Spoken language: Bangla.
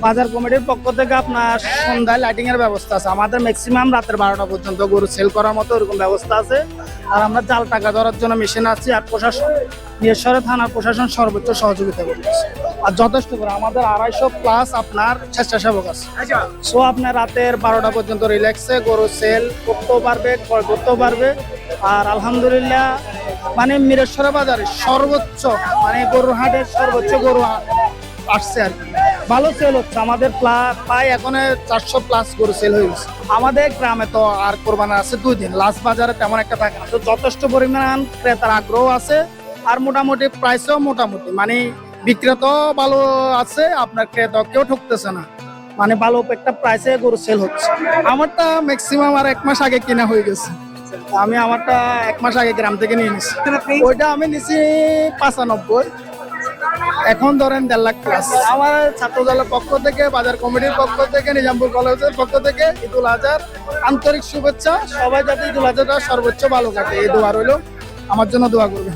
বাজার কমিটির পক্ষ থেকে আপনার সন্ধ্যায় লাইটিং এর ব্যবস্থা আছে। আমাদের ম্যাক্সিমাম রাতের 12টা পর্যন্ত গরু সেল করার মতো এরকম ব্যবস্থা আছে। আর আমরা জাল টাকা ধরার জন্য মেশিন আছি। আর প্রশাসন, মিরসরাই থানার প্রশাসন সর্বোচ্চ সহযোগিতা করতেছে। আর যথেষ্ট করে আমাদের 250+ আপনার স্বেচ্ছাসেবক আছে। সো আপনার রাতের 12টা পর্যন্ত রিল্যাক্সে গরু সেল করতেও পারবে, ক্রয় করতেও পারবে। আর আলহামদুলিল্লাহ মানে মিরসরাই বাজারে সর্বোচ্চ মানে গরুর হাটের সর্বোচ্চ গরু আসছে আর কি। ভালো সেল হচ্ছে আমাদের। প্রায় এখন 400+ গরু সেল হয়ে গেছে। আমাদের গ্রামে তো আর কোরবানি আছে 2 দিন, লাস্ট বাজারে তেমন একটা থাকে না। তো যথেষ্ট পরিমাণ ক্রেতার আগ্রহ আছে। আর মোটামুটি প্রাইসও মোটামুটি মানে বিক্রেতাও ভালো আছে, আপনার ক্রেতা কেউ ঠকতেছে না। মানে ভালো একটা প্রাইসে গরু সেল হচ্ছে। আমারটা ম্যাক্সিমাম আর 1 মাস আগে কেনা হয়ে গেছে। আমি আমারটা 1 মাস আগে গ্রাম থেকে নিয়ে নিছি। ওইটা আমি নিছি 95। এখন ধরেন 1.5 লাখ প্লাস। আমার ছাত্র দলের পক্ষ থেকে, বাজার কমিটির পক্ষ থেকে, নিজামপুর কলেজের পক্ষ থেকে ঈদুল আজহার আন্তরিক শুভেচ্ছা। সবাই যাতে ঈদুল আজহাটা সর্বোচ্চ ভালো কাটে এই দোয়া রইল। আমার জন্য দোয়া করবেন।